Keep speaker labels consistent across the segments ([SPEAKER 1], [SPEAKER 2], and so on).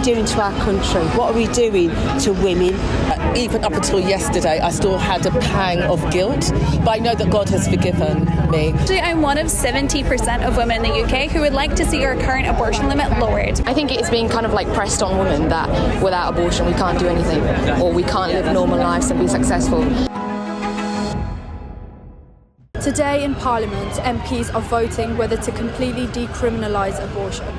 [SPEAKER 1] doing to our country? What are we doing to women?
[SPEAKER 2] Even up until yesterday, I still had a pang of guilt, but I know that God has forgiven me.
[SPEAKER 3] Actually, I'm one of 70% of women in the UK who would like to see our current abortion limit lowered.
[SPEAKER 4] I think it's being kind of like pressed on women that without abortion we can't do anything, or we can't live normal lives and be successful.
[SPEAKER 5] Today in Parliament, MPs are voting whether to completely decriminalise abortion.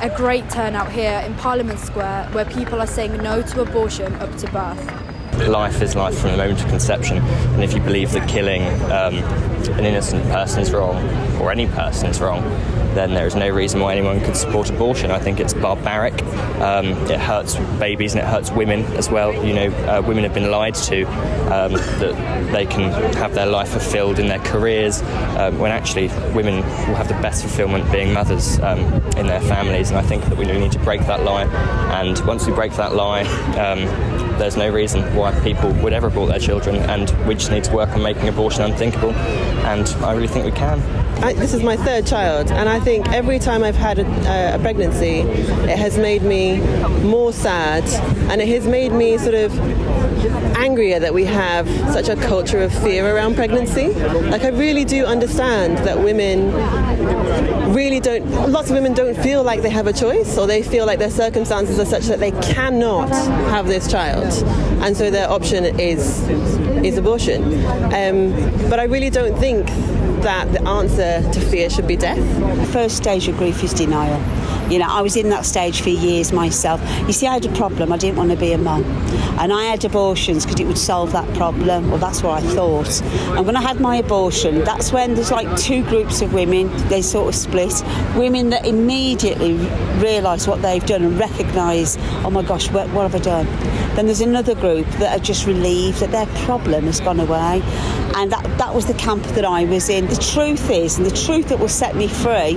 [SPEAKER 5] A great turnout here in Parliament Square, where people are saying no to abortion up to birth.
[SPEAKER 6] Life is life from the moment of conception, and if you believe that killing an innocent person is wrong, or any person is wrong, then there is no reason why anyone could support abortion. I think it's barbaric. It hurts babies and it hurts women as well. You know, women have been lied to that they can have their life fulfilled in their careers, when actually women will have the best fulfilment being mothers in their families. And I think that we need to break that lie. And once we break that lie, there's no reason why people would ever abort their children, and we just need to work on making abortion unthinkable, and I really think we can.
[SPEAKER 7] This is my third child, and I think every time I've had a pregnancy, it has made me more sad, and it has made me sort of angrier that we have such a culture of fear around pregnancy. Like, I really do understand that women really lots of women don't feel like they have a choice, or they feel like their circumstances are such that they cannot have this child, and so their option is abortion. But I really don't think that the answer to fear should be death.
[SPEAKER 1] The first stage of grief is denial. You know, I was in that stage for years myself. You see, I had a problem. I didn't want to be a mum. And I had abortions because it would solve that problem. Well, that's what I thought. And when I had my abortion, that's when there's like two groups of women. They sort of split. Women that immediately realise what they've done and recognise, oh my gosh, what have I done? Then there's another group that are just relieved that their problem has gone away. And that was the camp that I was in. The truth is, and the truth that will set me free,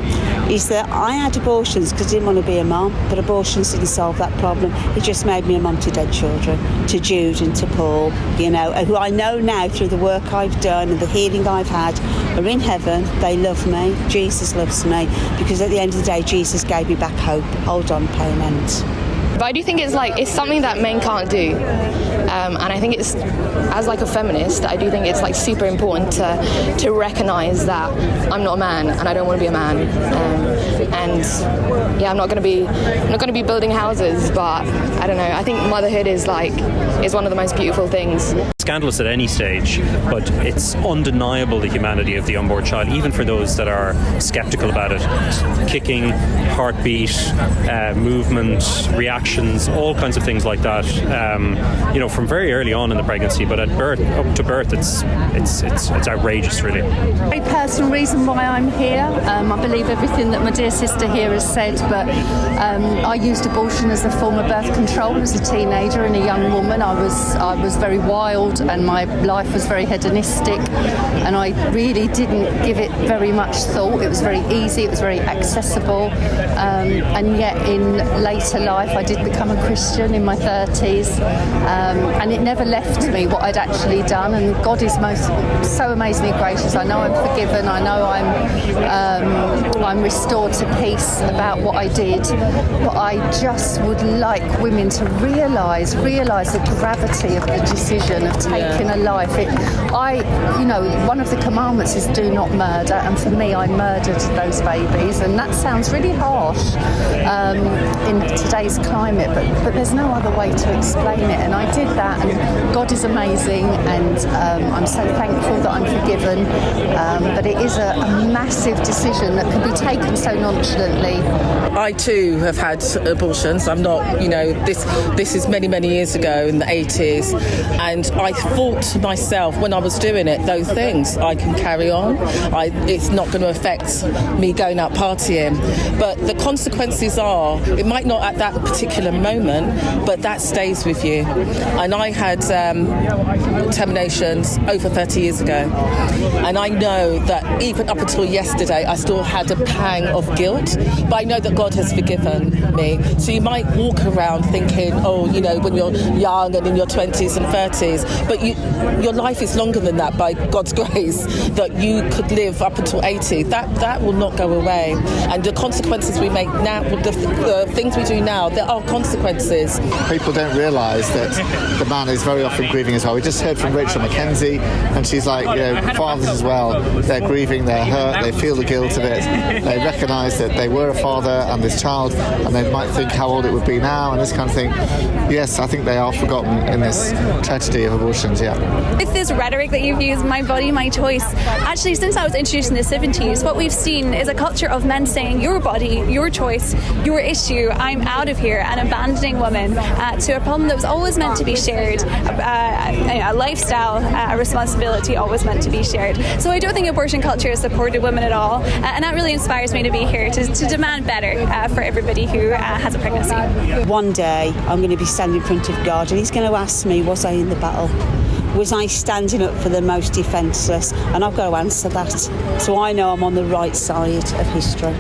[SPEAKER 1] is that I had abortions because I didn't want to be a mum, but abortions didn't solve that problem. It just made me a mum to dead children, to Jude and to Paul, you know, who I know now through the work I've done and the healing I've had are in heaven. They love me. Jesus loves me, because at the end of the day, Jesus gave me back hope. Hold on, payment.
[SPEAKER 4] But I do think it's something that men can't do, and I think it's, as like a feminist, I do think it's like super important to recognise that I'm not a man and I don't want to be a man, and yeah, I'm not going to be building houses, but I don't know. I think motherhood is one of the most beautiful things.
[SPEAKER 8] Scandalous at any stage, but it's undeniable the humanity of the unborn child, even for those that are sceptical about it. Kicking, heartbeat, movement, reactions, all kinds of things like that. From very early on in the pregnancy, but at birth, up to birth, it's outrageous, really.
[SPEAKER 9] Very personal reason why I'm here. I believe everything that my dear sister here has said, but I used abortion as a form of birth control as a teenager and a young woman. I was very wild, and my life was very hedonistic, and I really didn't give it very much thought. It was very easy, it was very accessible, and yet in later life I did become a Christian in my 30s, and it never left me what I'd actually done. And God is so amazingly gracious. I know I'm forgiven, I know I'm restored to peace about what I did, but I just would like women to realise the gravity of the decision of taking a life. One of the commandments is do not murder, and for me, I murdered those babies, and that sounds really harsh in today's climate, but there's no other way to explain it, and I did that, and God is amazing, and I'm so thankful that I'm forgiven, but it is a massive decision that can be taken so nonchalantly.
[SPEAKER 2] I too have had abortions. I'm not, this is many, many years ago in the 80s, and I thought to myself when I was doing it, those things, I can carry on. It's not going to affect me going out partying. But the consequences are, it might not at that particular moment, but that stays with you. And and I had terminations over 30 years ago, and I know that even up until yesterday I still had a pang of guilt, but I know that God has forgiven me. So you might walk around thinking, oh, you know, when you're young and in your 20s and 30s, but your life is longer than that by God's grace, that you could live up until 80. That will not go away, and the consequences we make now, the things we do now, there are consequences.
[SPEAKER 10] People don't realise that the man is very often grieving as well. We just heard from Rachel McKenzie, and she's like, you know, fathers as well, they're grieving, they're hurt, they feel the guilt of it, they recognise that they were a father and this child, and they might think how old it would be now and this kind of thing. Yes, I think they are forgotten in this tragedy of abortions, yeah.
[SPEAKER 3] With this rhetoric that you've used, my body, my choice, actually since I was introduced in the 70s, what we've seen is a culture of men saying your body, your choice, your issue, I'm out of here, and abandoning women to a problem that was always meant to be shared, a lifestyle, a responsibility always meant to be shared. So I don't think abortion culture has supported women at all, and that really inspires me to be here, to demand better for everybody who has a pregnancy.
[SPEAKER 1] One day I'm going to be standing in front of God and he's going to ask me, was I in the battle? Was I standing up for the most defenceless? And I've got to answer that. So I know I'm on the right side of history.